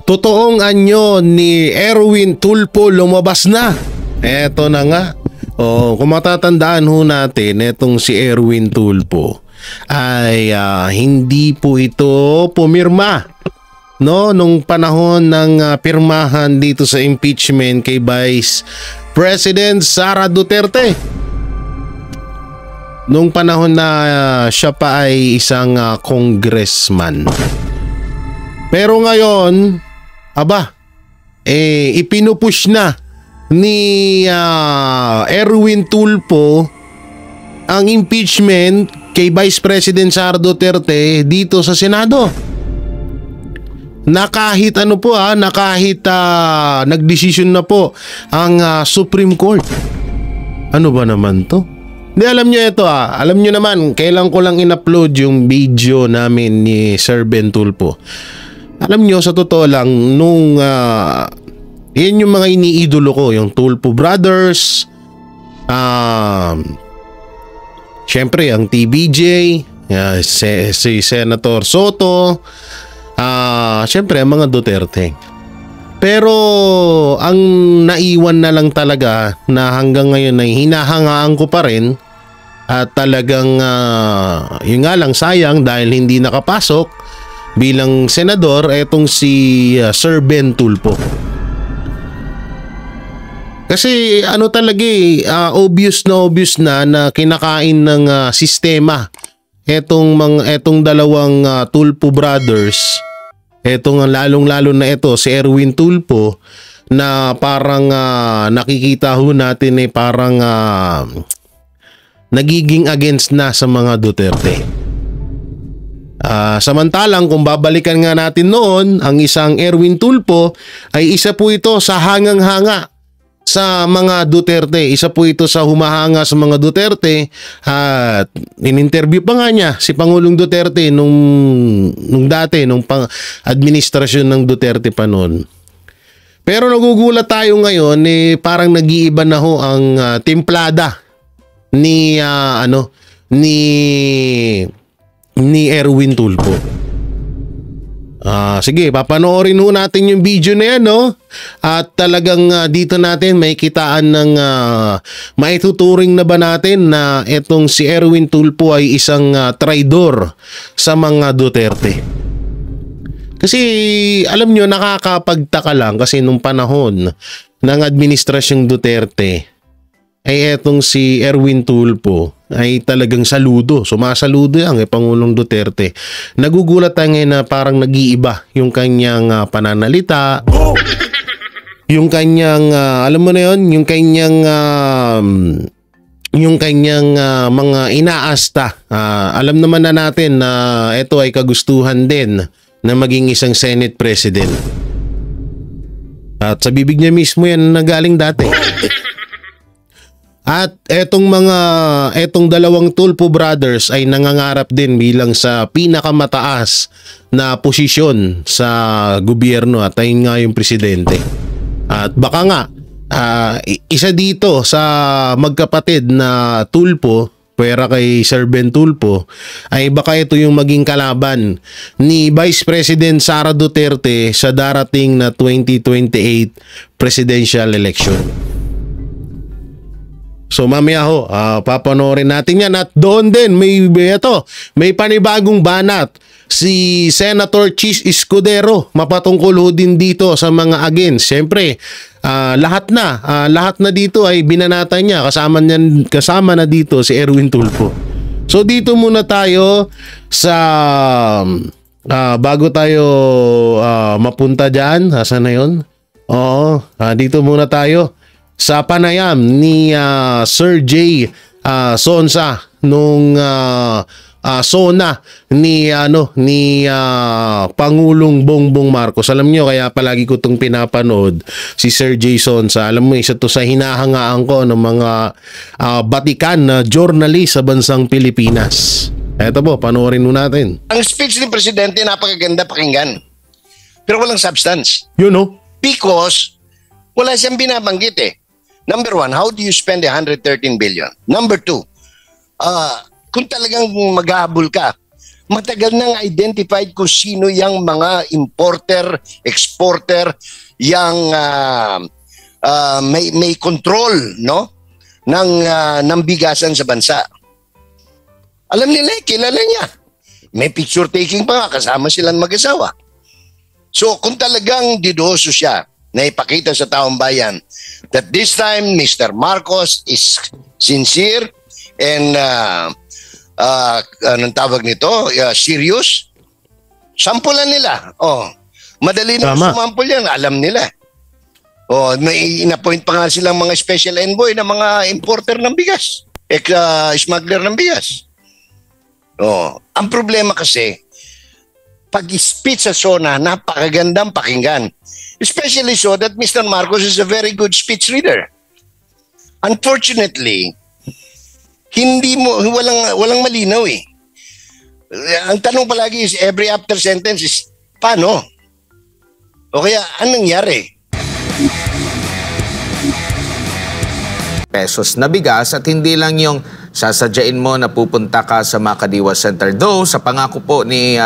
totoong anyo ni Erwin Tulfo lumabas na. Eto na nga. Kung matatandaan ho natin, etong si Erwin Tulfo ay hindi po ito pumirma, no, nung panahon ng pirmahan dito sa impeachment kay Vice President Sara Duterte. Nung panahon na siya pa ay isang congressman. Pero ngayon, ipinupush na ni Erwin Tulfo ang impeachment kay Vice President Sara Duterte dito sa Senado. Na kahit nagdesisyon na po ang Supreme Court. Ano ba naman to? Hindi, alam nyo ito alam nyo naman, kailan ko lang in-upload yung video namin ni Sir Ben Tulfo. Alam nyo, sa totoo lang, nung yan yung mga iniidolo ko, yung Tulfo Brothers, syempre ang TBJ, si Senator Soto, syempre ang mga Duterte. Pero ang naiwan na lang talaga na hanggang ngayon ay hinahangaan ko pa rin at talagang yun nga lang, sayang dahil hindi nakapasok bilang senador etong si Sir Ben Tulfo. Kasi obvious na kinakain ng sistema etong dalawang Tulfo brothers. Etong lalong-lalo na ito si Erwin Tulfo na parang nakikita ho natin parang nagiging against na sa mga Duterte. Samantalang kung babalikan nga natin noon, ang isang Erwin Tulfo ay isa po ito sa hangang-hanga sa mga Duterte. Isa po ito sa humahanga sa mga Duterte at in-interview pa nga niya si Pangulong Duterte nung dati, nung administrasyon ng Duterte pa noon. Pero nagugulat tayo ngayon parang nag-iiba na ho ang timplada ni Erwin Tulfo. Sige, papanoorin ho natin yung video na yan, no? At talagang dito natin may kitaan ng maituturing na ba natin na etong si Erwin Tulfo ay isang traidor sa mga Duterte. Kasi alam nyo, nakakapagtaka lang kasi nung panahon ng administrasyong Duterte ay etong si Erwin Tulfo ay talagang sumasaludo yan Pangulong Duterte. Nagugulat tayo ngayon na parang nag-iiba yung kanyang pananalita, yung kanyang alam mo na yun, yung kanyang mga inaasta. Alam naman na natin na ito ay kagustuhan din na maging isang Senate President. At sa bibig niya mismo yan nagaling dati. At etong dalawang Tulfo brothers ay nangangarap din bilang sa pinakamataas na posisyon sa gobyerno at ayun nga yung presidente. At baka nga isa dito sa magkapatid na Tulfo, pwera kay Sir Ben Tulfo, ay baka ito yung maging kalaban ni Vice President Sara Duterte sa darating na 2028 presidential election. So mamaya ho, papanoorin natin yan at doon din may panibagong banat si Senator Chis Escudero mapatungkol ho din dito sa mga against. Siyempre, lahat na dito ay binanata niya, kasama na dito si Erwin Tulfo. So dito muna tayo sa bago tayo mapunta diyan, asan na 'yon? Dito muna tayo sa panayam ni Sir Jay Sonsa nung SONA ni Pangulong Bongbong Marcos. Alam nyo, kaya palagi ko itong pinapanood si Sir Jay Sonsa. Alam mo, isa to sa hinahangaan ko ng mga batikan na journalist sa bansang Pilipinas. Eto po, panoorin mo natin. Ang speech ni Presidente napakaganda pakinggan, pero walang substance. Because wala siyang binabanggit Number one, how do you spend 113 billion? Number two, kung talagang maghahabol ka Matagal nang identified kung sino yung mga importer, exporter, yung may control, no, ng bigasan sa bansa. Alam nila, kilala niya. May picture taking pa nga, kasama silang mag-asawa. So kung talagang didoso siya na ipakita sa taong bayan that this time Mr. Marcos is sincere and anong tawag nito, serious, sampulan nila. Madali na sumampol yan, alam nila. May in-appoint pa nga silang mga special envoy na mga importer ng bigas, smuggler ng bigas. Ang problema kasi, pag-speech sa SONA, napakagandang pakinggan. Especially so that Mr. Marcos is a very good speech reader. Unfortunately, walang malinaw eh. Ang tanong palagi is every after sentence is, paano? O kaya, anong nangyari? Pesos na bigas at hindi lang yung sasadyain mo na pupunta ka sa Makadiwa Center. Though, sa pangako po ni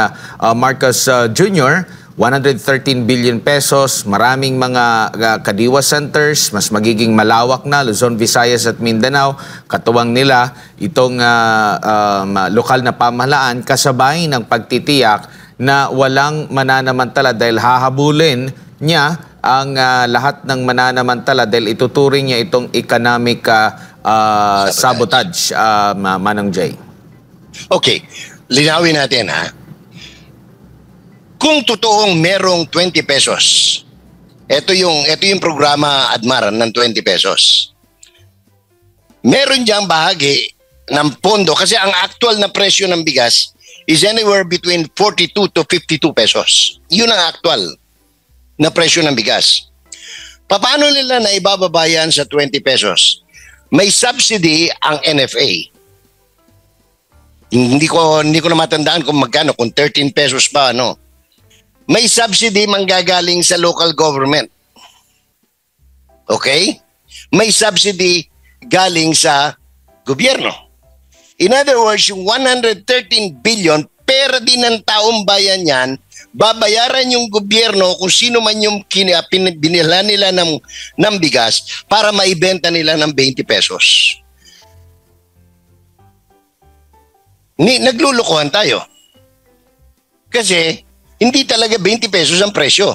Marcos Jr., 113 billion pesos, maraming mga Kadiwa Centers, mas magiging malawak na, Luzon, Visayas at Mindanao, katuwang nila itong lokal na pamahalaan kasabay ng pagtitiyak na walang mananamantala dahil hahabulin niya ang lahat ng mananamantala dahil ituturing niya itong economic sabotage, Manong Jay. Okay, linawin natin ha. Kung totoong merong 20 pesos, ito yung programa Admar ng 20 pesos. Meron diyang bahagi ng pondo kasi ang actual na presyo ng bigas is anywhere between 42 to 52 pesos. Yun ang actual na presyo ng bigas. Paano nila na ibababa yan sa 20 pesos? May subsidy ang NFA. Hindi ko na matandaan kung magkano, kung 13 pesos pa, ano. May subsidy manggagaling sa local government. Okay? May subsidy galing sa gobyerno. In other words, yung 113 billion, pera din ng taong bayan yan, babayaran yung gobyerno kung sino man yung binila nila ng bigas para maibenta nila ng 20 pesos. Naglulukuhan tayo. Kasi hindi talaga 20 pesos ang presyo.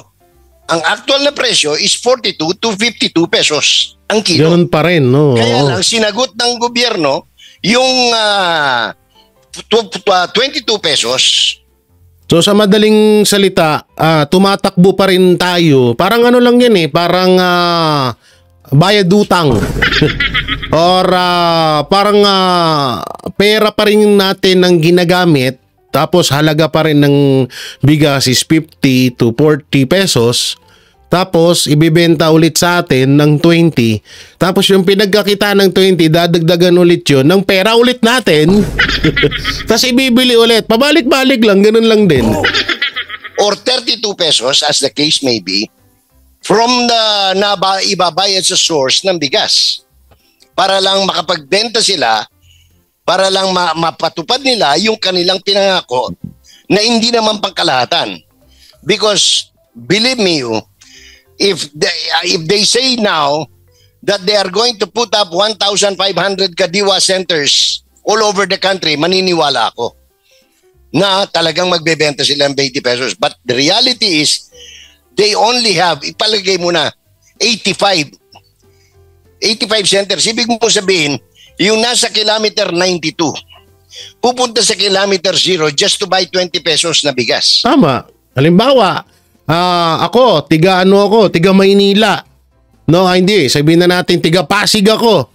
Ang actual na presyo is 42 to 52 pesos ang kilo. Ganun pa rin, no? Kaya lang, sinagot ng gobyerno yung 22 pesos. So sa madaling salita, tumatakbo pa rin tayo. Parang ano lang yan eh, parang bayad utang. Or parang pera pa rin natin ang ginagamit. Tapos halaga pa rin ng bigas is 50 to 40 pesos. Tapos ibibenta ulit sa atin ng 20. Tapos yung pinagkakita ng 20, dadagdagan ulit yun ng pera ulit natin. Tapos ibibili ulit. Pabalik-balik lang, ganun lang din. Or 32 pesos as the case may be from the ibabayad sa source ng bigas. Para lang makapagbenta sila, para lang mapatupad nila yung kanilang pinangako na hindi naman pangkalahatan. Because, believe me, if they say now that they are going to put up 1,500 Kadiwa Centers all over the country, maniniwala ako na talagang magbebenta sila ng 20 pesos. But the reality is, they only have, ipalagay mo na, 85 centers. Ibig mo sabihin, yung nasa kilometer 92, pupunta sa kilometer 0 just to buy 20 pesos na bigas. Tama. Halimbawa, ako, tiga Maynila. No, hindi. Sabihin na natin, tiga Pasig ako.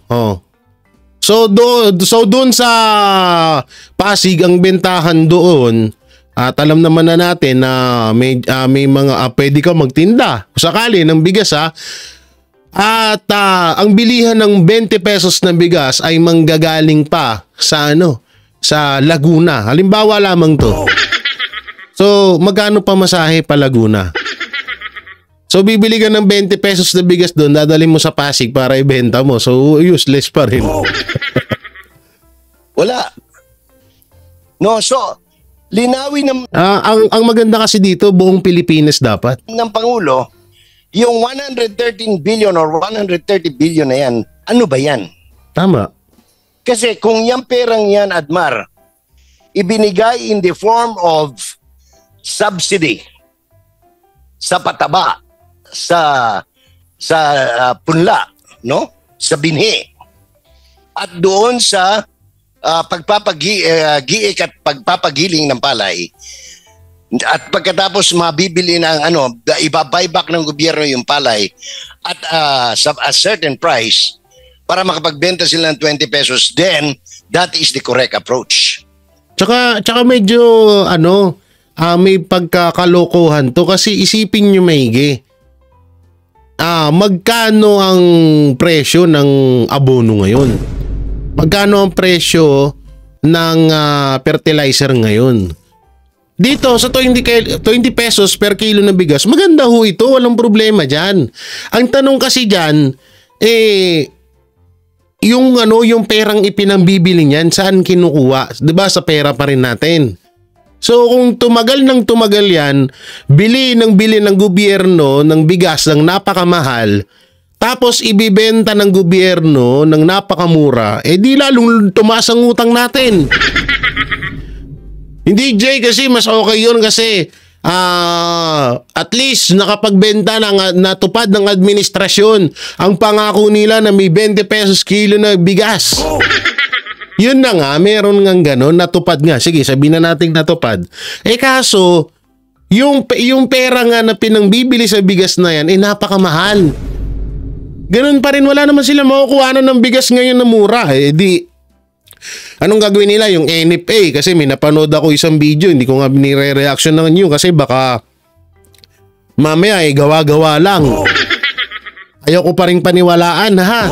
So doon sa Pasig, ang bentahan doon, at alam naman na natin na may mga pwede ka magtinda. Sakali ng bigas At ang bilihan ng 20 pesos na bigas ay manggagaling pa sa sa Laguna. Halimbawa lamang to. So, magkano pa masahe pa Laguna? So, bibili ka ng 20 pesos na bigas doon, dadalhin mo sa Pasig para ibenta mo. So, useless pa rin. Wala. No, so, Linawin ng Ang maganda kasi dito, buong Pilipinas dapat. Pangulo, yung 113 billion or 130 billion na yan, ano ba yan? Tama. Kasi kung yung perang yan, Admar, ibinigay in the form of subsidy sa pataba, sa punla, no? Sa binhi. At doon sa giik at pagpapagiling ng palay. At pagkatapos mabibili ng iba-buyback ng gobyerno yung palay at sa a certain price para makapagbenta sila ng 20 pesos, then that is the correct approach. Tsaka medyo may pagkakalokohan to kasi isipin nyo maigi. Magkano ang presyo ng abono ngayon? Magkano ang presyo ng fertilizer ngayon? Dito sa 20 pesos per kilo ng bigas, maganda ho ito, walang problema dyan. Ang tanong kasi dyan, yung perang ipinambibili niyan, saan kinukuha? 'Di ba sa pera pa rin natin. So kung tumagal yan, bili ng gobyerno ng bigas ng napakamahal, tapos ibibenta ng gobyerno ng napakamura, di lalong tumaas ang utang natin. Hindi, Jay, kasi mas okay yun kasi at least nakapagbenta natupad ng administrasyon ang pangako nila na may 20 pesos kilo na bigas. Yun na nga, meron nga gano'n, natupad nga. Sige, sabihin na natin natupad. Kaso, yung pera nga na pinangbibili sa bigas na yan, napakamahal. Ganun pa rin, wala naman sila makukuha ng bigas ngayon na mura. Anong gagawin nila? Yung NFA, kasi may napanood ako isang video, hindi ko nga nire-reaction ng new kasi baka mamaya gawa-gawa lang. Ayaw ko pa rin paniwalaan, ha?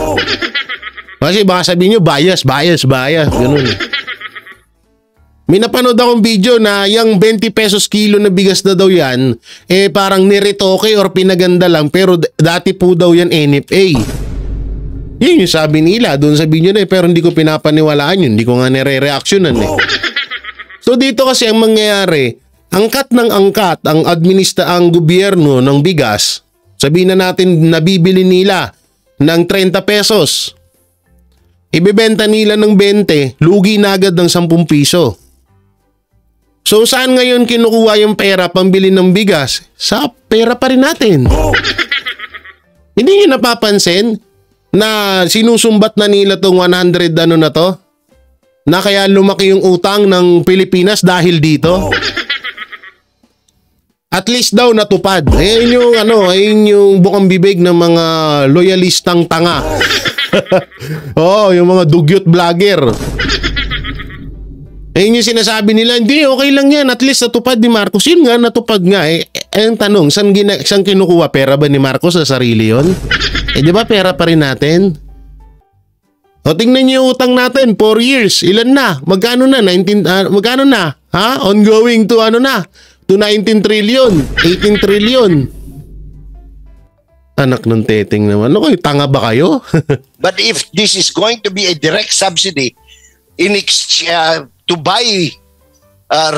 Kasi baka sabihin nyo, bias. Ganun. May napanood akong video na yung 20 pesos kilo na bigas na daw yan, parang niretoke or pinaganda lang, pero dati po daw yan NFA. Yun yung sabi nila doon sa video na pero hindi ko pinapaniwalaan yun, hindi ko nga nire-reactionan So dito kasi ang mangyayari, angkat ang gobyerno ng bigas, sabihin na natin nabibili nila ng 30 pesos. Ibebenta nila ng 20, lugi na agad ng 10 piso. So saan ngayon kinukuha yung pera pambili ng bigas? Sa pera pa rin natin. Hindi nyo napapansin na sinusumbat na nila tong 100 na to? Na kaya lumaki yung utang ng Pilipinas dahil dito? At least daw natupad. Ayun yung bukang bibig ng mga loyalistang tanga. Yung mga dugyot vlogger. Ayun yung sinasabi nila, hindi, okay lang yan. At least natupad ni Marcos. Yun nga, natupad nga. Ang tanong, saan kinukuha? Pera ba ni Marcos sa sarili yun? Di ba pera pa rin natin? O tingnan niyo yung utang natin, 4 years. Ilan na? Magkano na? Magkano na? Ha? Ongoing to to 19 trillion, 18 trillion. Anak ng teteng naman. Tanga ba kayo? But if this is going to be a direct subsidy to buy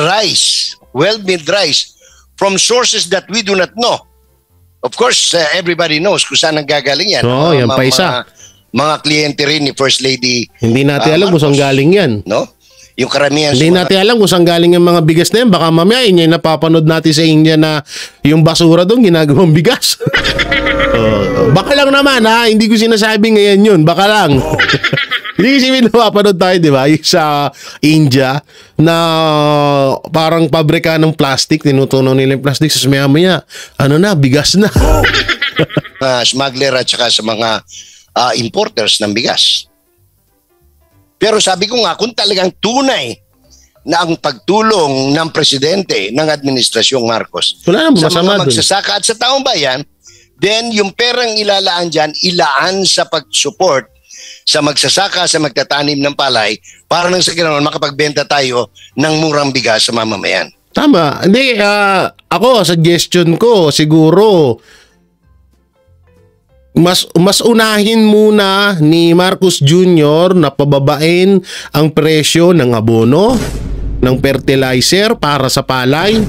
rice, well-milled rice, from sources that we do not know. Of course, everybody knows kung saan nanggagaling yan. Yan pa isa. Mga kliyente rin ni First Lady. Hindi natin alam kung saan galing yan. No? Yung karamihan. Hindi natin alam kung saan galing yung mga bigas na yan. Baka mamaya yun yung napapanood natin sa India na yung basura doon ginagawang bigas. Baka lang naman, ha. Hindi ko sinasabi ngayon yun. Baka lang. Hindi kasi napapanood tayo, di ba? Yung sa India na parang pabrika ng plastic. Tinutunaw nila yung plastic. Sa maya-maya, bigas na. Smuggler at saka sa mga importers ng bigas. Pero sabi ko nga, kung talagang tunay na ang pagtulong ng presidente ng Administrasyong Marcos sa mga magsasaka at sa taong bayan, then yung perang ilalaan dyan, ilaan sa pag-support sa magsasaka, sa magtatanim ng palay, para nang sa ganoon makapagbenta tayo ng murang bigas sa mamamayan. Tama. Hindi, ako, suggestion ko, siguro, mas unahin muna ni Marcos Jr. na pababain ang presyo ng abono ng fertilizer para sa palay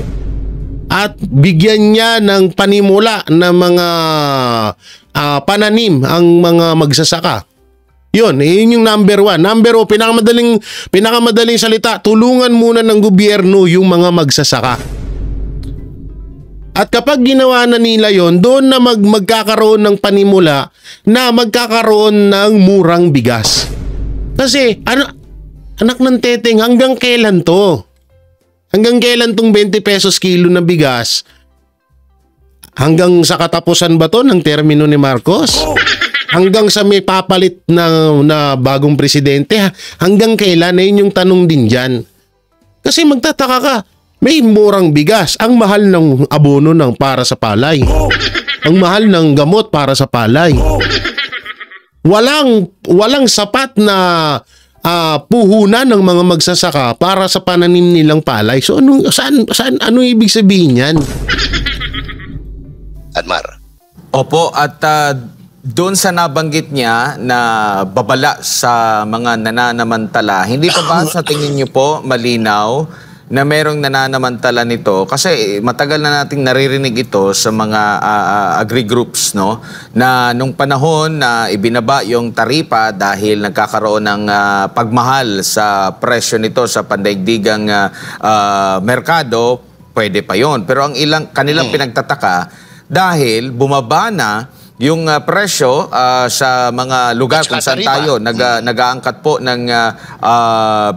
at bigyan niya ng panimula ng mga pananim ang mga magsasaka. Yun yung number 1. Number 2, pinakamadaling salita, tulungan muna ng gobyerno yung mga magsasaka. At kapag ginawa na nila yon, doon na magkakaroon ng panimula na magkakaroon ng murang bigas. Kasi anak ng teteng, hanggang kailan to? Hanggang kailan tong 20 pesos kilo na bigas? Hanggang sa katapusan ba to ng termino ni Marcos? Hanggang sa may papalit na bagong presidente? Hanggang kailan? Yun yung tanong din dyan. Kasi magtataka ka, may murang bigas, ang mahal ng abono ng para sa palay. Ang mahal ng gamot para sa palay. Walang sapat na puhunan ng mga magsasaka para sa pananim nilang palay. So ano ibig sabihin yan? Admar. Opo, at doon sa nabanggit niya na babala sa mga nananamantala, hindi pa ba sa tingin niyo po malinaw na merong nananamantala nito? Kasi matagal na nating naririnig ito sa mga agri-groups, no? Na nung panahon na ibinaba yung taripa dahil nagkakaroon ng pagmahal sa presyo nito sa pandaigdigang merkado, pwede pa yon. Pero ang kanilang pinagtataka, dahil bumaba na yung presyo sa mga lugar kung saan tayo nag-aangkat po ng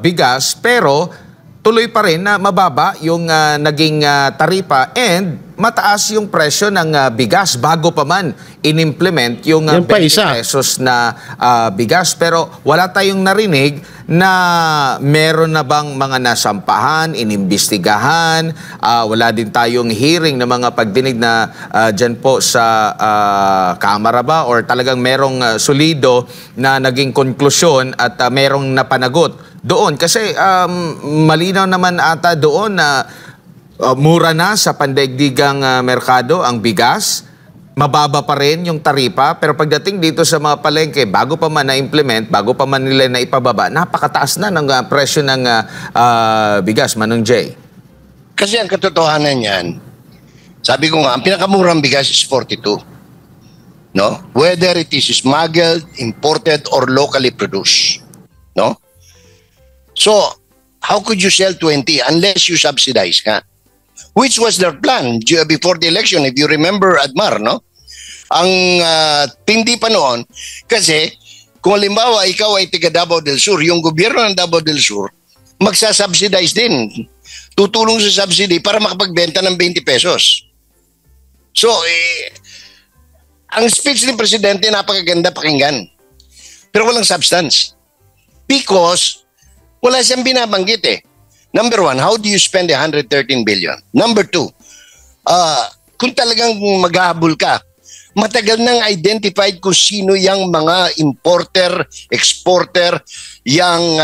bigas, pero tuloy pa rin na mababa yung naging taripa and mataas yung presyo ng bigas bago pa man inimplement yung 20 pesos na bigas. Pero wala tayong narinig na meron na bang mga nasampahan, inimbestigahan, wala din tayong hearing na mga pagdinig na dyan po sa Kamara ba, or talagang merong solido na naging konklusyon at merong napanagot doon. Kasi malinaw naman ata doon na mura na sa pandaigdigang merkado ang bigas, mababa pa rin yung taripa, pero pagdating dito sa mga palengke, bago pa man na-implement, bago pa man nila na ipababa, napakataas na ng presyo ng bigas, Manong Jay. Kasi ang katotohanan yan, sabi ko nga, ang pinakamurang bigas is 42. No? Whether it is smuggled, imported, or locally produced. No? So, how could you sell 20 unless you subsidize ka? Which was their plan before the election, if you remember, Admar, no? Ang tindi pa noon, kasi kung halimbawa ikaw ay taga Davao del Sur, yung gobyerno ng Davao del Sur, magsasubsidize din. Tutulong sa subsidy para makapagbenta ng 20 pesos. So, ang speech ni Presidente napakaganda pakinggan. Pero walang substance. Because wala siyang binabanggit eh. Number 1, how do you spend 113 billion? Number 2, kung talagang maghahabol ka, matagal nang identified kung sino yung mga importer, exporter, yung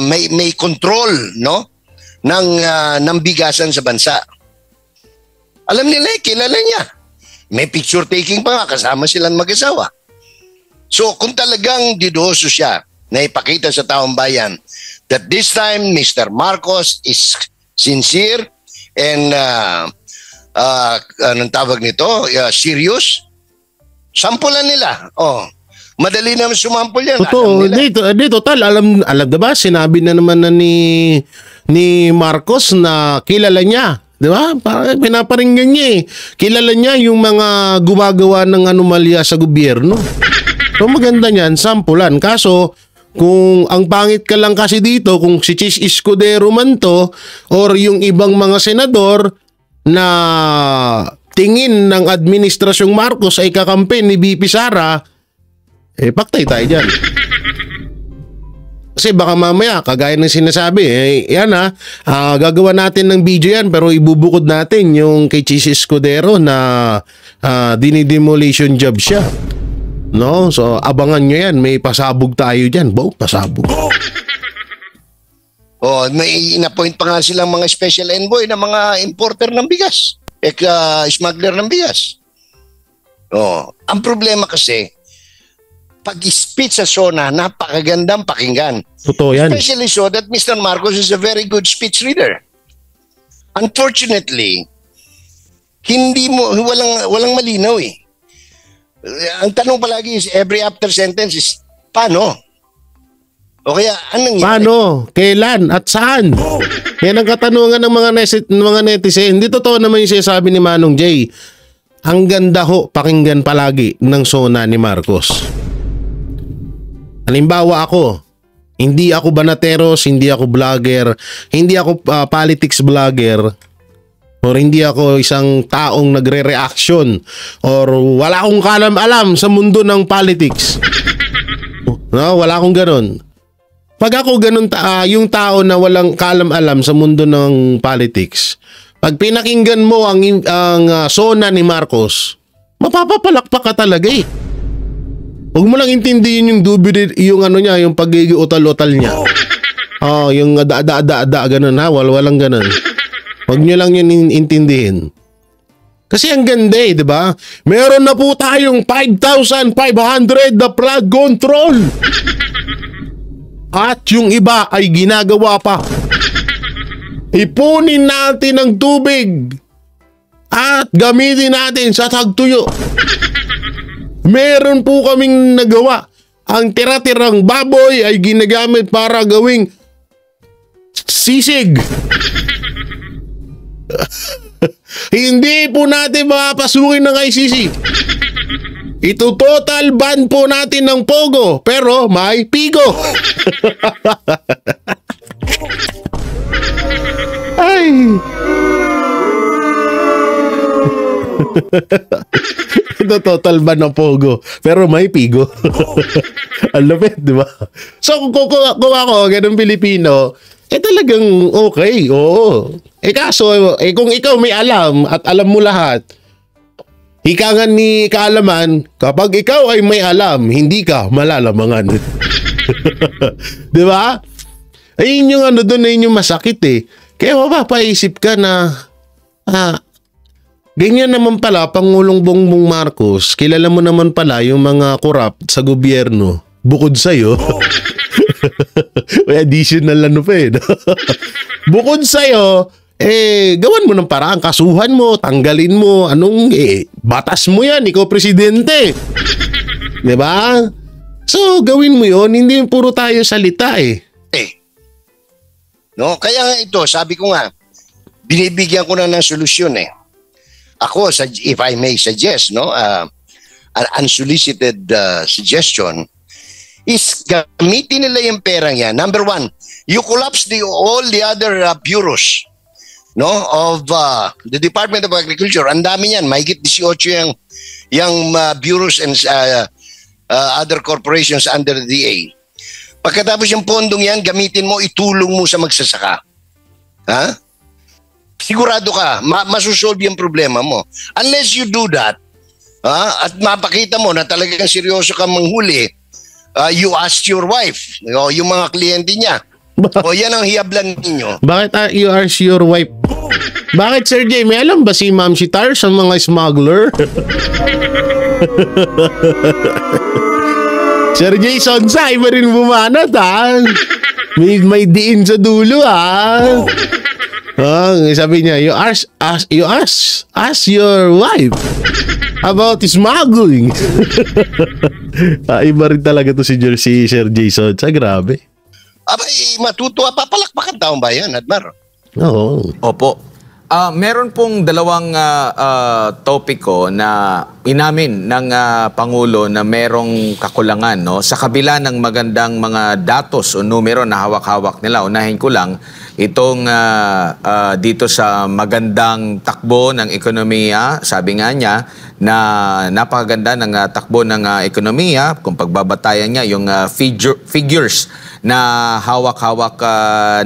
may control, no, ng bigasan sa bansa. Alam nila, kilala niya. May picture taking pa nga, kasama silang mag-asawa. So kung talagang didoso siya na ipakita sa taong bayan that this time Mr. Marcos is sincere and anong tawag nito, serious, sampulan nila. Oh, madali naman sumampol yan. Totoo, total, alam diba, sinabi na naman na ni Marcos na kilala niya. Di ba? Parang pinaparinggan niya eh. Kilala niya yung mga gumagawa ng anomalya sa gobyerno. So maganda niyan, sampulan. Kaso, kung ang pangit ka lang kasi dito, kung si Chis Escudero man to, or yung ibang mga senador na tingin ng administrasyong Marcos ay kakampi ni BP Sara, paktay tayo dyan. Kasi baka mamaya, kagaya ng sinasabi, yan gagawa natin ng video yan, pero ibubukod natin yung kay Chis Escudero na dinidemolition job siya. No? So, abangan nyo yan. May pasabog tayo dyan. Pasabog. Oh, may in-appoint pa nga silang mga special envoy na mga importer ng bigas. Smuggler ng bigas. Oh, ang problema kasi, pag-speech sa SONA, napakagandang pakinggan. Totoo yan. Especially so that Mr. Marcos is a very good speech reader. Unfortunately, walang malinaw eh. Ang tanong palagi is every after sentence is paano? O kaya anong Paano? Kailan? At saan? Yan ang katanungan ng mga netizen. Hindi totoo naman yung sinasabi ni Manong Jay. Ang ganda ho, pakinggan palagi ng SONA ni Marcos. Halimbawa ako, hindi ako banateros, hindi ako vlogger, hindi ako politics vlogger, or hindi ako isang taong nagre-reaction, or wala akong kalam-alam sa mundo ng politics. No, wala akong ganun. Pag ako ganun, yung tao na walang kalam-alam sa mundo ng politics, pag pinakinggan mo ang SONA ni Marcos, mapapapalakpak ka talaga eh. Huwag mo lang intindihin yung yung ano niya, yung pag-utal-utal niya. Oh, yung ganun ha, walang ganun. Huwag niyo lang yun intindihin. Kasi ang ganda eh, di ba? Meron na po tayong 5,500 na flood control. At yung iba ay ginagawa pa. Ipunin natin ang tubig at gamitin natin sa tagtuyo. Meron po kaming nagawa. Ang tira-tirang baboy ay ginagamit para gawing sisig. Hindi po natin mapasukin ng ICC. Ito total ban po natin ng Pogo, pero may Pigo. Ay. Ito total ban ng Pogo, pero may Pigo. Ang lupit, di ba? So kung ako, ganun Pilipino, talagang okay, oo. Kaso, kung ikaw may alam at alam mo lahat, hikangan ni kaalaman, kapag ikaw ay may alam, hindi ka malalamangan. Di ba? Ayun yung ano doon, ayun yung masakit eh. Kaya mapapaisip ka na, ganyan naman pala, Pangulong Bongbong Marcos, kilala mo naman pala yung mga corrupt sa gobyerno, bukod sa'yo. May additional ano pa eh. Bukod sa'yo, gawan mo ng paraan, kasuhan mo, tanggalin mo, batas mo yan, ikaw presidente. Diba? So, gawin mo yon, hindi puro tayo salita eh. No, kaya nga ito, sabi ko nga, binibigyan ko na ng solusyon eh. Ako, if I may suggest, no, an unsolicited suggestion is gamitin nila yung perang yan. Number one, you collapse all the other bureaus, no, of the Department of Agriculture. Ang dami yan, mahigit 18 yung bureaus and other corporations under the DA. Pagkatapos yung pondong yan, gamitin mo, itulong mo sa magsasaka. Ha? Sigurado ka, masusolve yung problema mo. Unless you do that, at mapakita mo na talagang seryoso ka manghuli, you ask your wife, yung mga kliyente niya. O yan ang hiyablan ninyo. Bakit you ask your wife? Bakit Sir Jay, may alam ba si Ma'am Sitar sa mga smuggler? Sir Jay Sonsa, iba rin bumanat ha. May diin sa dulo ha. Sabi niya, you ask your wife about smuggling. Iba rin talaga to si Sir Jason. Grabe. Abay, matutuwa, papalakpakan taong bayan, Admar. Oo. Opo. Meron pong dalawang topiko na inamin ng Pangulo na merong kakulangan, no? Sa kabila ng magandang mga datos o numero na hawak-hawak nila, unahin ko lang itong dito sa magandang takbo ng ekonomiya. Sabi nga niya na napakaganda ng takbo ng ekonomiya kung pagbabatayan niya yung figures na hawak-hawak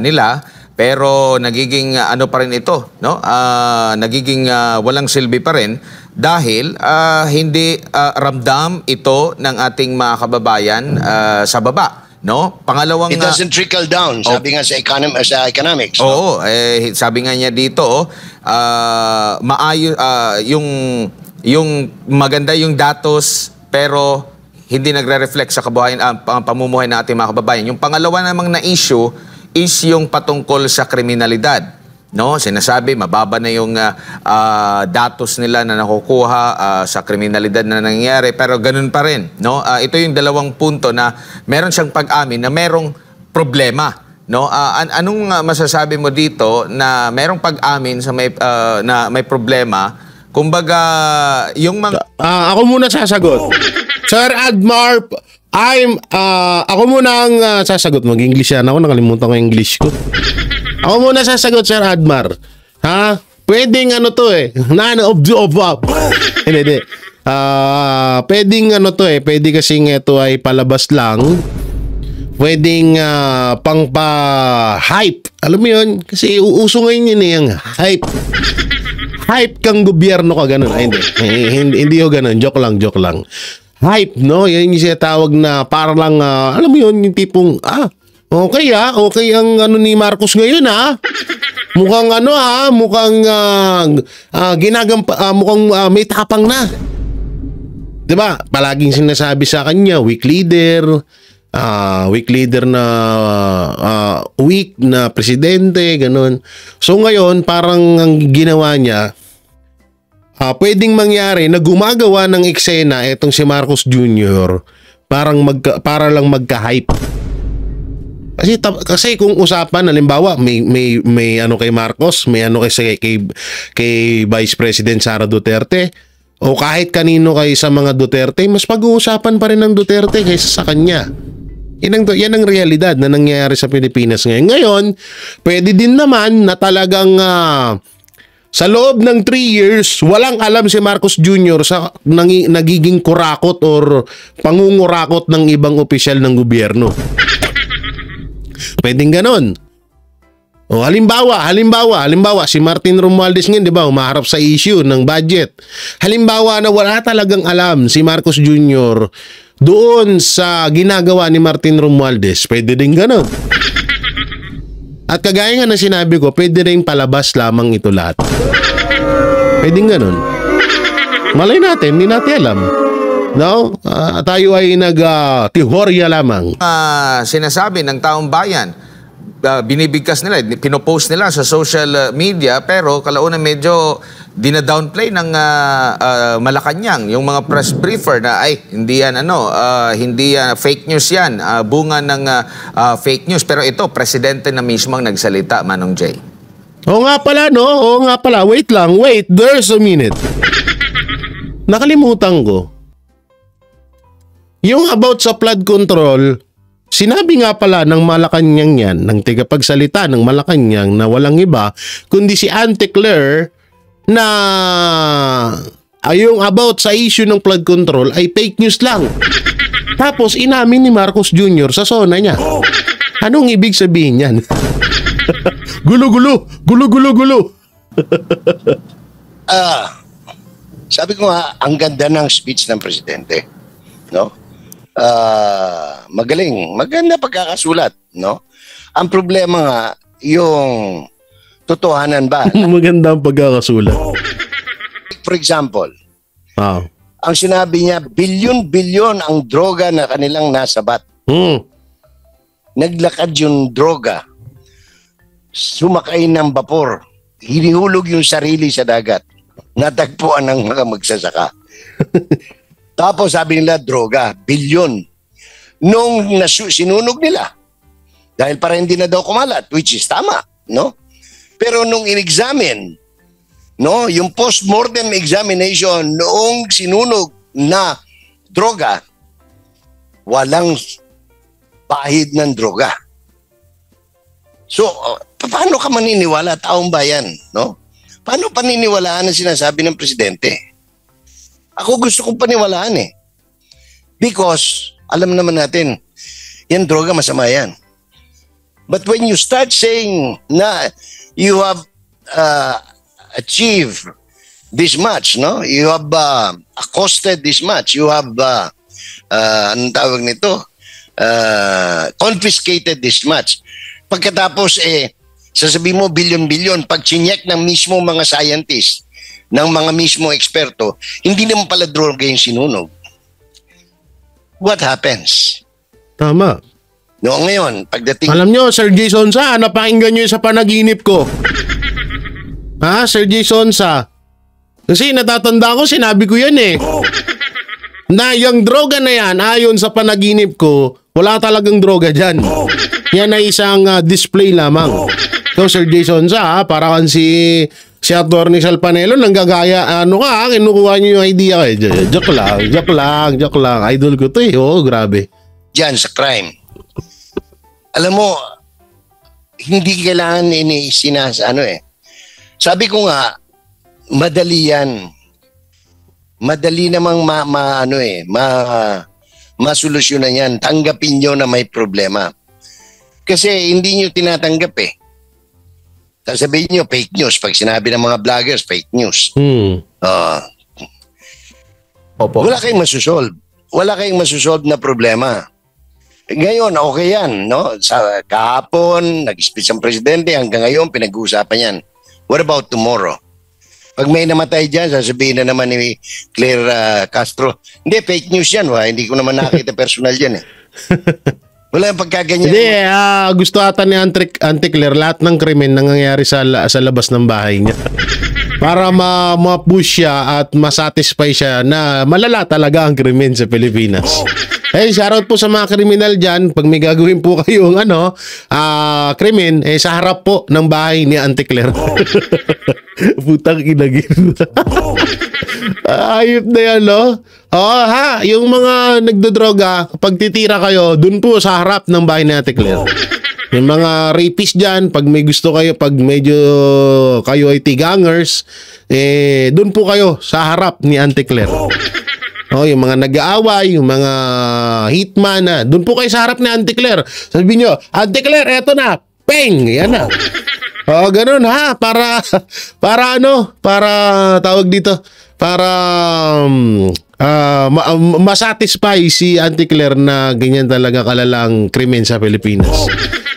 nila. Pero nagiging ano pa rin ito, no? Nagiging walang silbi pa rin dahil hindi ramdam ito ng ating mga kababayan sa baba, no? Pangalawang it doesn't trickle down, sabi nga sa economics. No? Oo, sabi nga niya dito, yung maganda yung datos pero hindi nagre-reflect sa kabuhayan, pamumuhay ng ating mga kababayan. Yung pangalawa namang na issue is yung patungkol sa kriminalidad. No, sinasabi mababa na yung datos nila na nakukuha sa kriminalidad na nangyayari, pero ganun pa rin, no? Ito yung dalawang punto na meron siyang pag-amin na merong problema, no? Anong masasabi mo dito na merong pag-amin sa na may problema? Kumbaga, yung mga Ako muna sasagot. Sir Admar, ako muna ang sasagot. Mag-English yan ako, nakalimutan ko yung English ko. Ako muna sasagot, Sir Admar. Ha? Pwedeng ano to eh. Hindi. Pwedeng ano to eh. Pwede kasing ito ay palabas lang. Pwedeng pang-hype. Alam mo yun? Kasi uuso ngayon yun eh, yung hype. Hype kang gobyerno ka, ganun. Ay, hindi ko ganun. Joke lang. Hype, no? Yan yung sinatawag na para lang, alam mo yun, yung tipong, okay ang ano ni Marcos ngayon mukhang mukhang mukhang may tapang na. 'Di ba? Palaging sinasabi sa kanya, weak leader na weak na presidente, ganun. So ngayon, parang ang ginawa niya, pwedeng mangyari na gumagawa ng eksena etong si Marcos Jr. para lang magka-hype. Kasi kung usapan, halimbawa, may ano kay Marcos, may ano kay Vice President Sara Duterte, o kahit kanino kay sa mga Duterte, mas pag-uusapan pa rin ng Duterte kaysa sa kanya. Yan ang realidad na nangyayari sa Pilipinas ngayon. Ngayon, pwede din naman na talagang sa loob ng 3 years, walang alam si Marcos Jr. sa nagiging kurakot or pangungurakot ng ibang opisyal ng gobyerno. Pwedeng ganon. O halimbawa, si Martin Romualdez ngayon, 'di ba, umaharap sa issue ng budget. Halimbawa na wala talagang alam si Marcos Jr. doon sa ginagawa ni Martin Romualdez, pwede din ganon. At kagaya nga ng sinabi ko, pwede rin palabas lamang ito lahat. Pwedeng ganon. Malay natin, hindi natin alam. No? Tayo ay nag-teorya lamang. Sinasabi ng taong bayan, binibigkas nila, pinopost nila sa social media, pero kalaunan medyo dina-downplay ng Malacanang, yung mga press briefer na hindi yan hindi fake news yan, bunga ng fake news. Pero ito, presidente na mismo ang nagsalita, Manong Jay. Oo nga pala, wait, there's a minute. Nakalimutan ko. Yung about sa flood control, sinabi nga pala ng Malacanang yan, ng tagapagsalita ng Malacanang na walang iba, kundi si Auntie Claire na yung about sa issue ng flood control ay fake news lang. Tapos inamin ni Marcos Jr. sa sona niya. Anong ibig sabihin yan? Gulo. Sabi ko nga, ang ganda ng speech ng presidente, no? Maganda pagkakasulat, no? Ang problema nga, yung totohanan ba? Maganda ang pagkakasulat. For example, ang sinabi niya, bilyon-bilyon ang droga na kanilang nasabat. Naglakad yung droga, sumakay ng bapor, hinihulog yung sarili sa dagat, natagpuan ng mga magsasaka. Tapos sabi nila, droga, bilyon. Nung sinunog nila, dahil para hindi na daw kumalat, which is tama, no? Pero nung in-examine, no, yung post-mortem examination noong sinunog na droga, walang pahid ng droga. So, paano ka maniniwala, taong bayan, no? Paano paniniwalaan ang sinasabi ng presidente? Ako gusto kong paniwalaan eh. Because, alam naman natin, yan droga, masama yan. But when you start saying na you have achieved this much, no? You have accosted this much. You have, anong tawag nito? Confiscated this much. Pagkatapos, sasabihin mo bilyon-bilyon, pag chinyek ng mismo mga scientists, ng mga mismo eksperto, hindi naman pala droga yung sinunog. what happens? Tama. No, ngayon, pagdating... Alam nyo, Sir Jason Sa, napakinggan nyo yun sa panaginip ko. Ha, Sir Jason Sa? Kasi natatanda ko, sinabi ko yan eh. Na yung droga na yan, ayon sa panaginip ko, wala talagang droga dyan. Yan ay isang display lamang. So, Sir Jason Sa, para kan si Atty. Salpanelo, nanggagaya, kinukuha niyo yung idea ko. Joke lang. Idol ko to eh. Oo, grabe. Diyan sa crime. Alam mo, hindi kailangan Sabi ko nga, madali yan. Madali namang masolusyonan yan. Tanggapin nyo na may problema. Kasi hindi nyo tinatanggap eh. Sasabihin nyo, fake news. Pag sinabi ng mga vloggers, fake news. Opo. Wala kayong masosolve. Wala kayong masosolve na problema. Ngayon, okay yan, no? Sa kahapon, nag-speech ang presidente, hanggang ngayon, pinag-uusapan yan. What about tomorrow? Pag may namatay dyan, sasabihin na naman ni Claire Castro, hindi, fake news yan, hindi ko naman nakita personal yan eh. Wala yung pagkaganyan. Hindi, gusto ata ni Auntie Claire, lahat ng krimen nangyayari sa labas ng bahay niya. Para ma-push siya at masatisfy siya na malala talaga ang krimen sa Pilipinas. Shoutout po sa mga kriminal dyan. Pag may gagawin po kayong krimen, sa harap po ng bahay ni Auntie Claire. Putang inagin. Ayop na yan, no? Yung mga nagdodroga, pag titira kayo, dun po sa harap ng bahay ni Auntie Claire. Yung mga rapist dyan, pag may gusto kayo, pag medyo kayo ay tigangers, dun po kayo sa harap ni Auntie Claire. Yung mga nag-aaway, yung mga hitman doon po kayo sa harap ni Auntie Claire. Sabihin nyo, Auntie Claire, eto na. Peng! Yan na. Ganun ha. Para tawag dito, para masatisfy si Auntie Claire na ganyan talaga kalalang krimen sa Pilipinas.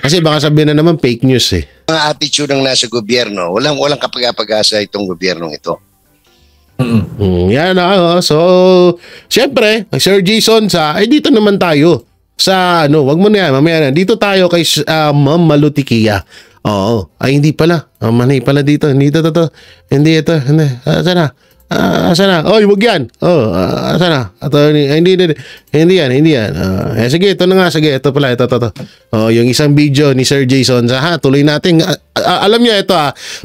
Kasi baka sabihin na naman fake news eh. Mga attitude ng nasa gobyerno, walang kapag-asa itong gobyernong ito. Yan so syempre Sir Jason Sa dito naman tayo sa wag mo na yan mamaya na dito tayo kay Ma'am Malutikia. Hindi pala manay pala dito hindi ito sana wag yan sana hindi yan sige ito na nga ito pala ito yung isang video ni Sir Jason Sa tuloy natin alam niyo ito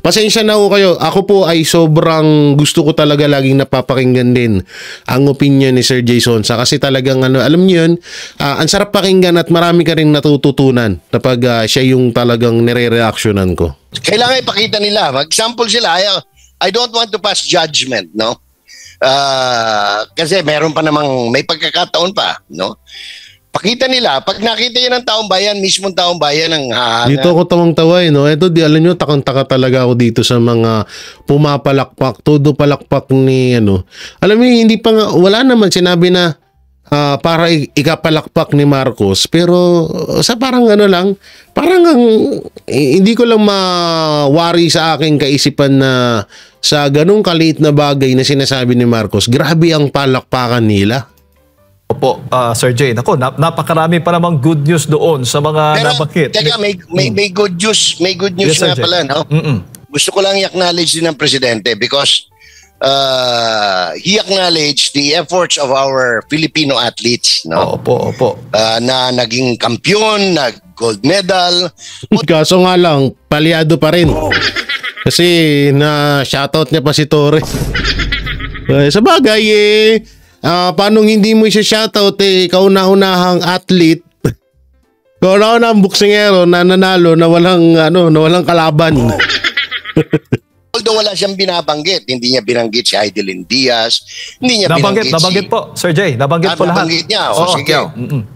pasensya na kayo ako po ay sobrang gusto ko talaga laging napapakinggan din ang opinion ni Sir Jason Sa kasi talagang alam niyo yun ang sarap pakinggan at marami ka ring natututunan kapag siya yung talagang nire-reactionan ko. Kailangan ipakita nila mag-example sila. I don't want to pass judgment, no? Kasi meron pa namang may pagkakataon pa, no? Pakita nila, pag nakita yan ng taong bayan, mismong taong bayan ang hahanga. Dito ako tawang-tawa no? Ito, alam nyo, takang-taka talaga ako dito sa mga pumapalakpak, todo palakpak ni Alam mo, hindi pa nga, wala naman sinabi na para ikapalakpak ni Marcos, pero sa parang hindi ko lang mawari sa aking kaisipan na sa ganung kaliit na bagay na sinasabi ni Marcos, grabe ang palakpakan nila. Opo, Sir Jay, napakarami pa namang good news doon sa mga nabakit. Teka, may good news Yes, na Sir Jay. pala, no? Gusto ko lang i-acknowledge din ng presidente because he acknowledged the efforts of our Filipino athletes, no? Opo. Na naging kampiyon, nag-gold medal. Kaso nga lang, palyado pa rin. Kasi na shoutout niya pa si Torres. Sa bagay paano hindi mo siya shoutout kauna-unahang athlete. Kauna-unahang boksingero na nanalo na walang kalaban. Although wala siyang binabanggit, hindi niya binanggit si Heidelin Diaz, hindi niya Nabanggit po, Sir Jay. Nabanggit po lahat. Nabanggit niya. Oo, Sige.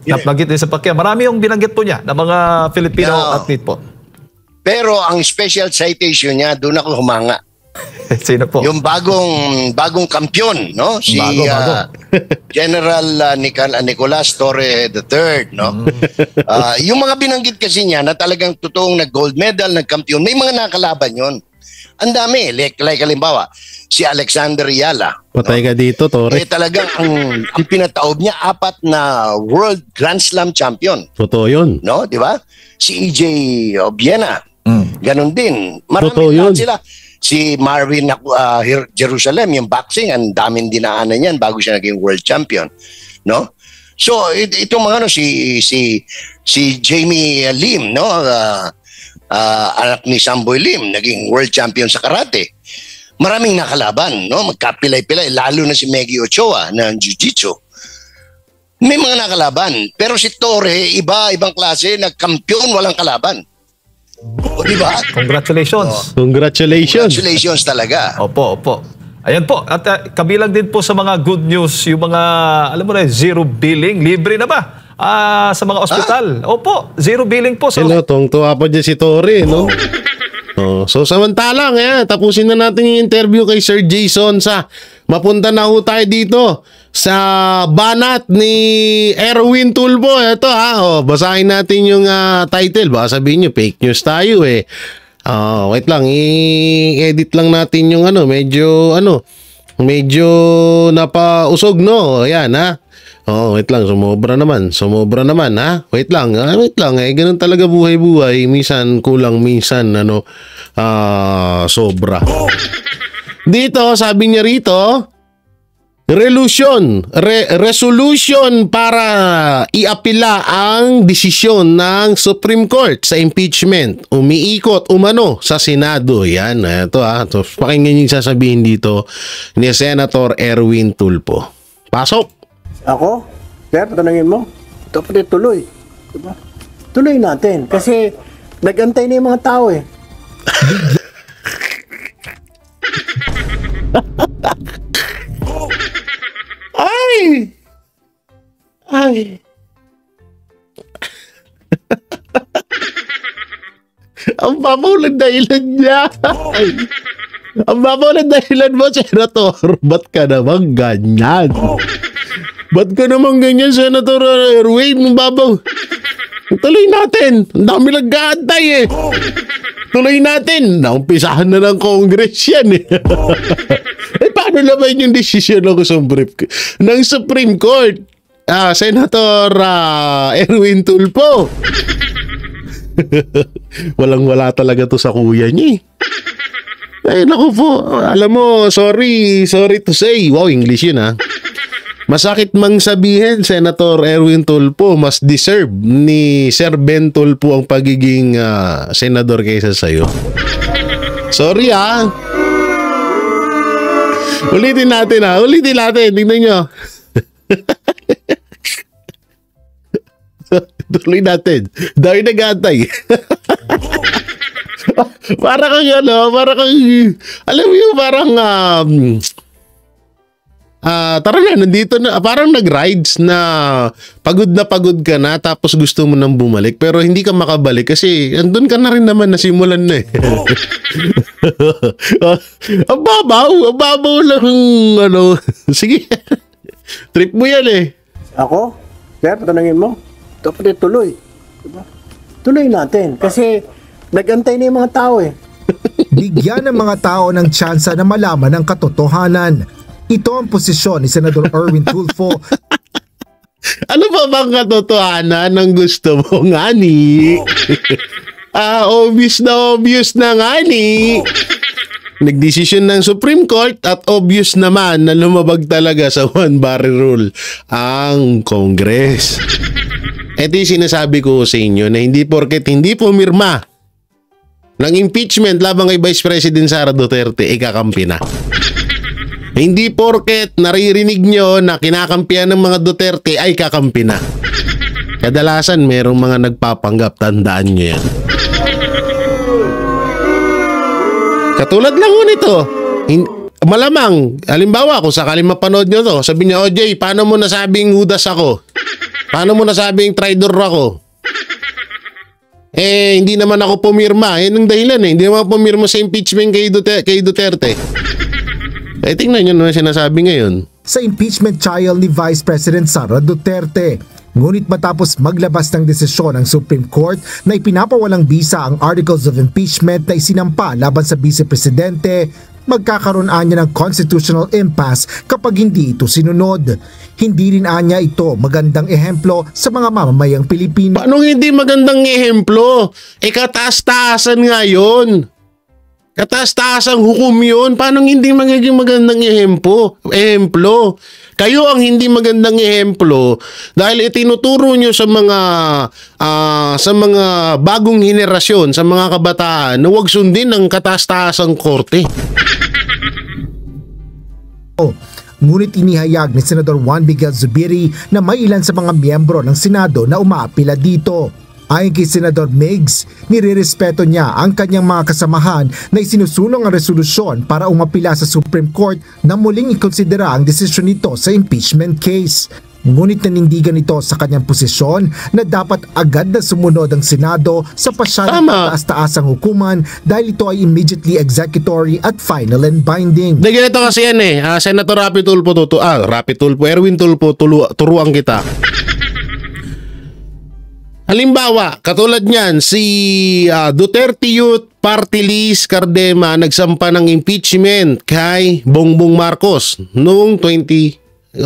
Nabanggit din sa Pacquiao. Marami yung binanggit po niya ng mga Filipino athlete po. Pero ang special citation niya, doon ako humanga. Sino po? Yung bagong kampiyon, no? Si Bago. General Nicolas Torre III, no? Yung mga binanggit kasi niya na talagang totoong nag-gold medal, nag-kampiyon, may mga nakalaban yon. Ang dami. Like halimbawa, si Alexander Yala. Patay ka dito, Tore. Talagang ang pinataob niya, 4 na World Grand Slam champion. Totoo yun. No, di ba? Si EJ Obiena. Ganon din. Totoo Marami yun. lahat sila. Si Marvin Jerusalem, yung boxing, ang daming dinaanan niyan bago siya naging world champion. No? So, itong mga si Jamie Lim, no? Anak ni Samboy Lim, naging world champion sa karate. Maraming nakalaban, no? Magkapilay-pilay, lalo na si Maggie Ochoa ng jiu-jitsu. May mga nakalaban. Pero si Torre, ibang klase, nagkampiyon, walang kalaban. O, di ba? Congratulations. Congratulations. Congratulations talaga. Opo, opo. Ayan po. At kabilang din po sa mga good news, yung mga, alam mo na, zero billing, libre na ba? Sa mga ospital. Opo, zero billing po. Hello, tuwa pa dyan si Tori, no? So samantalang, tapusin na natin yung interview kay Sir Jason sa mapunta na ho tayo dito sa banat ni Erwin Tulfo. Ito basahin natin yung title. Baka sabihin nyo, fake news tayo eh. Wait lang, i-edit lang natin yung medyo napausog, no? Ayan, ha? Wait lang, sumobra naman, ha? Wait lang, ganun talaga buhay-buhay. Minsan kulang, minsan, sobra. Dito, sabi niya rito, resolution para iapila ang desisyon ng Supreme Court sa impeachment. Umiikot umano sa Senado. Yan, ito So, pakinggan yung sasabihin dito ni Senator Erwin Tulfo. Pasok! Ako? Sir, tanungin mo? Dapat tuloy. Diba? Tuloy natin. Kasi nag-antay na yung mga tao eh. Ay! Ang babaw ng dahilan niya. Ang babaw ng dahilan mo, Senator. Ba't ka naman ganyan? Ba't ka naman ganyan, Senator Erwin? Ang babaw. Tuloy natin. Ang dami nag-aantay eh. Tuloy natin. Naumpisahan na ng Congress yan eh. Paano naman yung desisyon ng Supreme Court? Senator Erwin Tulfo. Walang-wala talaga to sa kuya niya eh. Ay, naku po. Alam mo, sorry to say. Wow, English yun ha. Masakit mang sabihin, Senator Erwin Tulfo, mas deserve ni Sir Ben Tulfo ang pagiging senador kaysa sa'yo. Sorry ha. Ulitin natin. Tingnan nyo. Tuloy natin. Dahil nag-aantay. Para kang alam mo yung parang tara na, nandito na, parang nag-rides na pagod ka na tapos gusto mo nang bumalik pero hindi ka makabalik kasi andun ka na rin naman, nasimulan na eh. Ang babaw lang sige, trip mo yan eh. Ako? Sir, tanungin mo? Dapat tuloy. Diba? Tuloy natin. Kasi nag-antay na yung mga tao eh. Bigyan ng mga tao ng tsansa na malaman ang katotohanan. Ito ang posisyon ni Senador Erwin Tulfo. Ano ba bang katotohanan ng gusto mo, ngani? Obvious na ngani. Nagdesisyon ng Supreme Court at obvious naman na lumabag talaga sa one barrel rule ang Congress. Ito yung sinasabi ko sa inyo na hindi porket hindi pumirma ng impeachment labang kay Vice President Sara Duterte, ikakampi na. Hindi porket naririnig nyo na kinakampihan ng mga Duterte ay kakampi na. Kadalasan merong mga nagpapanggap, tandaan nyo yan. Katulad lang nito. Malamang, halimbawa kung sakaling mapanood nyo to, sabi niya, OJ, paano mo nasabing Judas ako? Paano mo nasabing traitor ako? Hindi naman ako pumirma. Yan ang dahilan eh. Hindi naman pumirma sa impeachment kay Duterte. Tingnan nyo naman sinasabi ngayon. Sa impeachment trial ni Vice President Sara Duterte, Ngunit matapos maglabas ng desisyon ang Supreme Court na ipinapawalang bisa ang articles of impeachment na isinampa laban sa Vice Presidente, magkakaroon anya ng constitutional impasse kapag hindi ito sinunod. Hindi rin anya ito magandang ehemplo sa mga mamamayang Pilipino. Paano hindi magandang ehemplo? Kataas-taasan nga yun. Kataas-taasang hukom yun. Paano hindi magiging magandang ehemplo? Kayo ang hindi magandang ehemplo dahil itinuturo nyo sa mga bagong henerasyon, sa mga kabataan na huwag sundin ang kataas-taasang korte. Ngunit inihayag ni Senador Juan Miguel Zubiri na may ilan sa mga miyembro ng Senado na umaapila dito. Ayon kay Senador Migs, nirerespeto niya ang kanyang mga kasamahan na isinusulong ang resolusyon para umapila sa Supreme Court na muling ikonsidera ang desisyon nito sa impeachment case. Ngunit nanindigan ito sa kanyang posisyon na dapat agad na sumunod ang Senado sa pasyal na taas-taasang hukuman dahil ito ay immediately executory at final and binding. Ganito kasi yan Senator Rapi Tulfo, Erwin Tulfo, turuan kita. Halimbawa, katulad niyan, si Duterte Youth Party List Cardema nagsampa ng impeachment kay Bongbong Marcos noong 2025,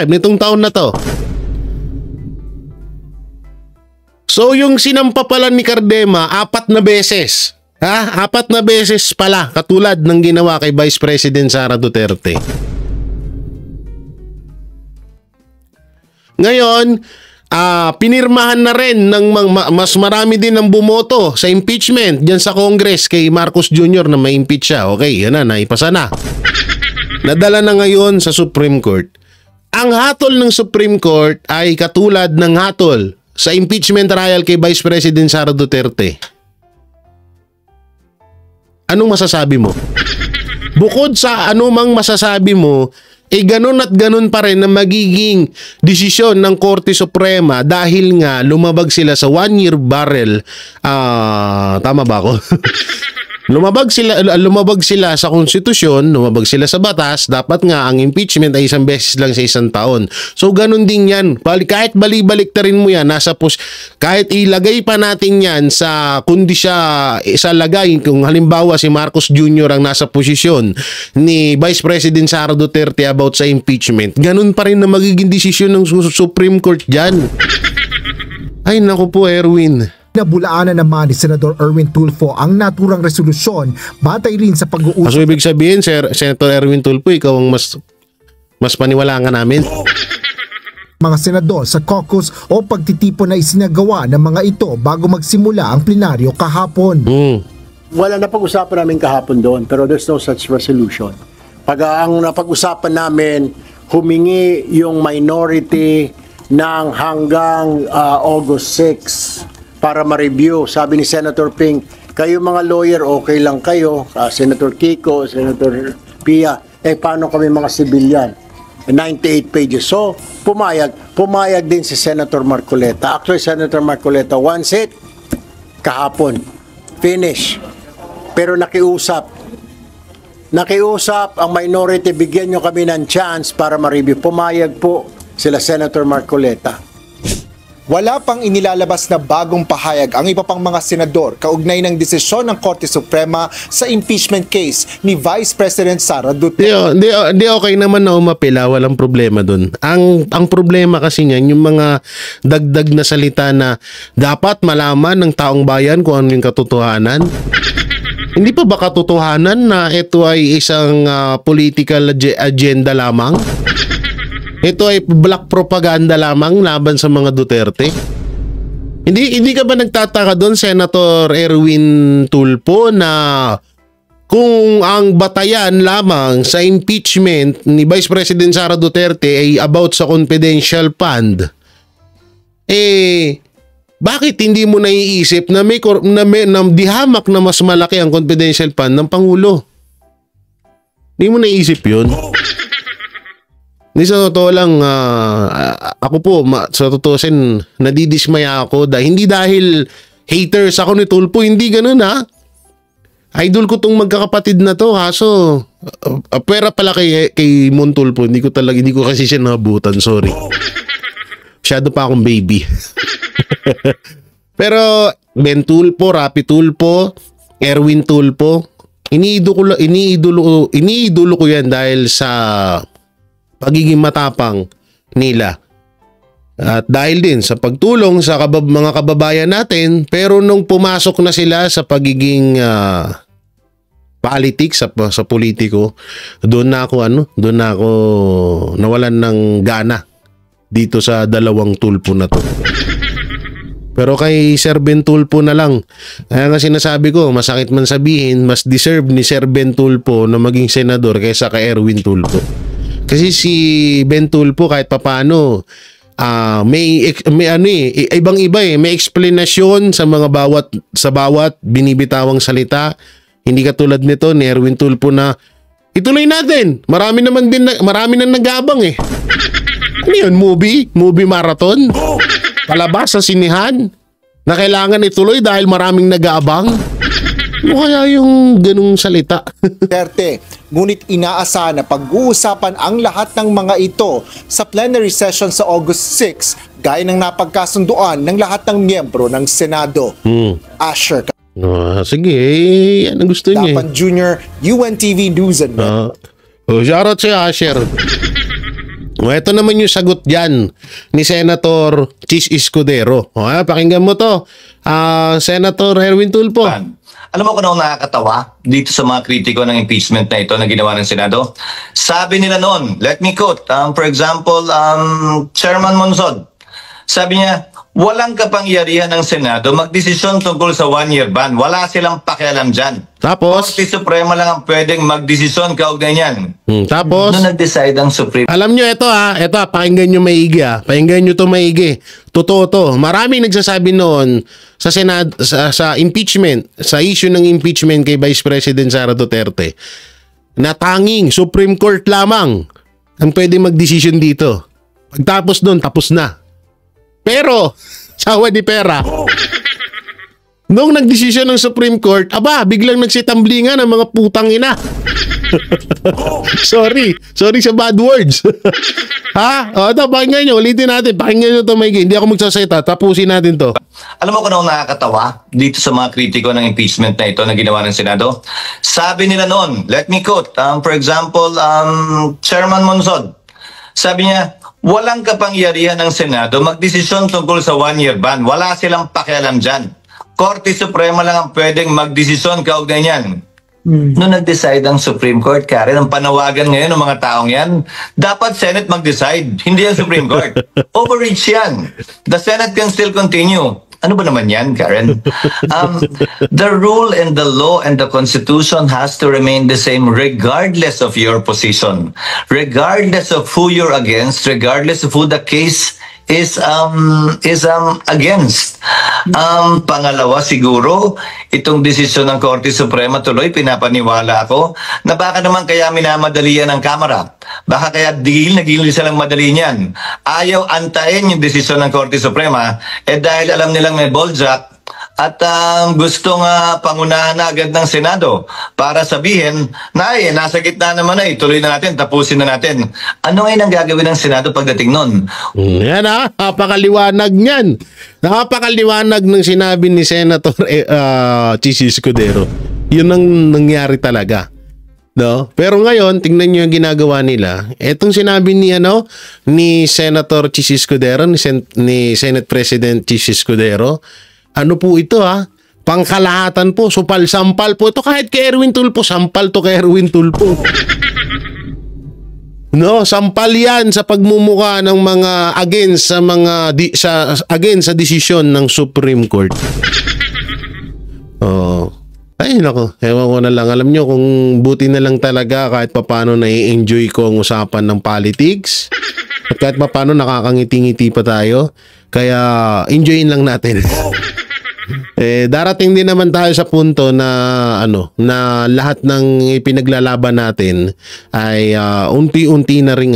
nitong taon na to. So yung sinampa pala ni Cardema, 4 na beses. 4 na beses pala, katulad ng ginawa kay Vice President Sara Duterte. Ngayon, pinirmahan na rin ng mas marami din ang bumoto sa impeachment diyan sa Congress kay Marcos Jr. na ma-impeach siya. Okay, yan na, naipasa na. Nadala na ngayon sa Supreme Court. Ang hatol ng Supreme Court ay katulad ng hatol sa impeachment trial kay Vice President Sara Duterte. Anong masasabi mo? Bukod sa anumang masasabi mo, ganun at ganun pa rin na magiging desisyon ng Korte Suprema dahil nga lumabag sila sa 1-year barrel. Tama ba ako? Lumabag sila sa konstitusyon, lumabag sila sa batas, dapat nga ang impeachment ay 1 beses lang sa 1 taon. So ganun din yan. Kahit balik-balik na rin mo yan, kahit ilagay pa natin yan sa kundi siya sa lagay, kung halimbawa si Marcos Jr. ang nasa posisyon ni Vice President Sara Duterte about sa impeachment, ganun pa rin na magiging desisyon ng Supreme Court dyan. Ay naku po, Erwin. Nabulaanan naman ni Senador Erwin Tulfo ang naturang resolusyon batay rin sa pag-uusap. So ibig sabihin, Senator Erwin Tulfo, ikaw ang mas paniwalaan ka namin? Mga senador sa caucus o pagtitipon na isinagawa ng mga ito bago magsimula ang plenaryo kahapon. Wala na pag-usapan namin kahapon doon, pero there's no such resolution. Ang napag-usapan namin, humingi yung minority ng hanggang August 6 para ma-review. Sabi ni Senator Ping, kayo mga lawyer, okay lang kayo, Senator Kiko, Senator Pia, paano kami mga civilian? 98 pages. So, pumayag din si Senator Marcoleta. Actually, Senator Marcoleta, one seat, kahapon, finish. Pero nakiusap ang minority, bigyan nyo kami ng chance para ma-review. Pumayag po sila Senator Marcoleta. Wala pang inilalabas na bagong pahayag ang iba pang mga senador kaugnay ng desisyon ng Korte Suprema sa impeachment case ni Vice President Sara Duterte. Di okay naman na umapila, walang problema dun. Ang problema kasi niyan, yung mga dagdag na salita na dapat malaman ng taong bayan kung ano yung katotohanan. Hindi pa ba katotohanan na ito ay isang political agenda lamang? Ito ay black propaganda lamang laban sa mga Duterte? Hindi ka ba nagtataka doon, Senator Erwin Tulfo, na kung ang batayan lamang sa impeachment ni Vice President Sara Duterte ay about sa confidential fund, bakit hindi mo naiisip na may dihamak na mas malaki ang confidential fund ng Pangulo? Hindi mo naiisip yun? Hindi, sa totoo lang, ako po, sa totoo nadidismaya ako hindi dahil haters ako ni Tulfo, hindi ganun ha. Idol ko tong magkakapatid na to, kaso Pera pala kay Montulpo, hindi ko kasi siya nabutan, sorry. Masyado pa akong baby. Pero Ben Tulpo, Rapi Tulpo, Erwin Tulpo, iniidolo ko yan dahil sa pagiging matapang nila. At dahil din sa pagtulong sa mga kababayan natin, pero nung pumasok na sila sa pagiging politics, sa politiko, doon na ako nawalan ng gana dito sa dalawang Tulpo na to. Pero kay Sir Ben Tulpo na lang. Kaya nga sinasabi ko, masakit man sabihin, mas deserve ni Sir Ben Tulpo na maging senador kaysa kay Erwin Tulpo. Kasi si Ben Tulpo kahit papaano, may ibang-iba may explanation sa bawat binibitawang salita. Hindi katulad nito ni Erwin Tulpo na ituloy natin. Marami nang nag-aabang eh. Ano yun? Movie marathon? Palabas sa sinihan? Na kailangan ituloy dahil maraming nag-aabang? Ano kaya yung ganung salita? Duterte, ngunit inaasahan na pag-uusapan ang lahat ng mga ito sa plenary session sa August 6 gaya ng napagkasunduan ng lahat ng miyembro ng Senado. Asher Sige, yan ang gusto niya. Dapan Jr., UNTV News and Shoutout si Asher. Ito naman yung sagot dyan ni Senator Chis Escudero. Pakinggan mo to. Senator Erwin Tulpo. Alam mo kung ano nakakatawa dito sa mga kritiko ng impeachment na ito na ginawa ng Senado? Sabi nila noon, let me quote, for example, Chairman Monsod, sabi niya, walang kapangyarihan ng Senado magdesisyon tungkol sa 1-year ban. Wala silang pakialam dyan. Tapos? Korte Suprema lang ang pwedeng magdesisyon kaugnay niyan. Tapos? Noong nag-decide ang Supreme. Alam nyo, ito pakinggan nyo maigi Pakinggan nyo to maigi. Totoo to. Maraming nagsasabi noon sa Senado, sa impeachment, sa issue ng impeachment kay Vice President Sara Duterte, na tanging Supreme Court lamang ang pwedeng magdesisyon dito. Pagtapos doon, tapos na. Pero, sawa di pera. Noong nagdesisyon ng Supreme Court, biglang nagsitamblingan ang mga putang ina. Sorry sa bad words. Ito, pakinggan nyo, ulitin natin. Pakinggan nyo ito, Mikey. Hindi ako magsasalita. Tapusin natin to. Alam mo kung ano nakakatawa dito sa mga kritiko ng impeachment na ito na ginawa ng Senado? Sabi nila noon, let me quote, for example, Chairman Monsod, sabi niya, walang kapangyarihan ng Senado magdesisyon tungkol sa 1-year ban. Wala silang pakialam dyan. Korte Suprema lang ang pwedeng magdesisyon kaugnay niyan. Noong nag-decide ang Supreme Court, Karen, ang panawagan ngayon ng mga taong yan, dapat Senate mag-decide, hindi ang Supreme Court. Overreach yan. The Senate can still continue. Ano ba naman yan, Karen? The rule and the law and the Constitution has to remain the same regardless of your position, regardless of who you're against, regardless of who the case is against. Pangalawa siguro, itong desisyon ng Korte Suprema tuloy, pinapaniwala ako na baka naman kaya minamadalian ng Kamara. Baka kaya nagigil silang madali niyan. Ayaw antayin yung desisyon ng Korte Suprema dahil alam nilang may balljack at gustong pangunahan na agad ng Senado para sabihin na nasa gitna naman tuloy na natin, tapusin na natin. Ano ngayon ang gagawin ng Senado pagdating nun? Yan napakaliwanag niyan. Napakaliwanag ng sinabi ni Senator Chis Escudero. Yun ang nangyari talaga. No? Pero ngayon, tingnan niyo yung ginagawa nila. Etong sinabi ni Senator Chis Escudero, ni Senate President Chis Escudero, ano po ito pangkalahatan po, supal-sampal po ito kahit kay Erwin Tulpo, sampal to kay Erwin Tulpo. No, sampal yan sa pagmumuka ng mga against sa desisyon ng Supreme Court. Ay nako, ewan ko na lang. Alam nyo, kung buti na lang talaga kahit papano nai-enjoy ko ang usapan ng politics at kahit papano nakakangiti-ngiti pa tayo, kaya enjoyin lang natin. Darating din naman tayo sa punto na na lahat ng ipinaglalaban natin ay unti-unti na ring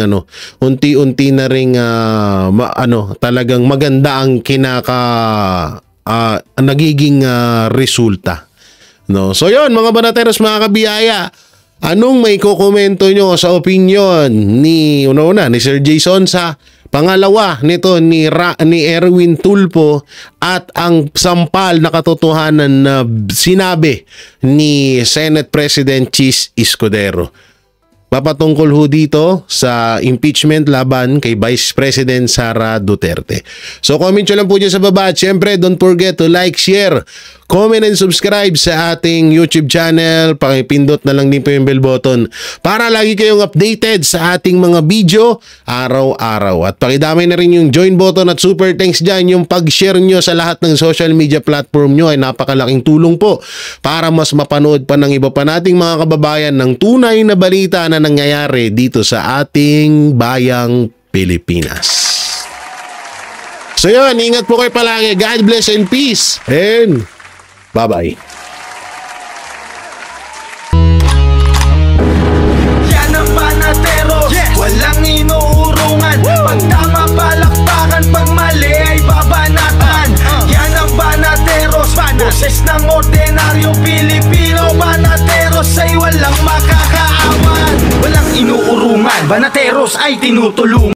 talagang maganda ang nagiging resulta. No? So yun mga banateros, mga kabiyaya, Anong may kokomento nyo sa opinion ni una ni Sir Jason sa pangalawa nito ni Erwin Tulfo at ang sampal na katotohanan na sinabi ni Senate President Chis Escudero? Papatungkol ho dito sa impeachment laban kay Vice President Sara Duterte. So comment nyo lang po dyan sa baba. At syempre, don't forget to like, share, comment and subscribe sa ating YouTube channel. Pakipindot na lang din po yung bell button para lagi kayong updated sa ating mga video araw-araw. At pakidamay na rin yung join button at super thanks dyan. Yung pag-share nyo sa lahat ng social media platform nyo ay napakalaking tulong po para mas mapanood pa ng iba pa nating mga kababayan ng tunay na balita na nangyayari dito sa ating bayang Pilipinas. So yun, ingat po kayo palagi. God bless and peace. And bye-bye. Yan ang Banatero, walang inuurungan. Pag tama palakpakan, pag mali ay babanatan. Yan ang Banateros, boses ng ordinaryong Pilipino. Banateros ay walang makakaawan. Walang inuurungan, Banateros ay tinutulungan.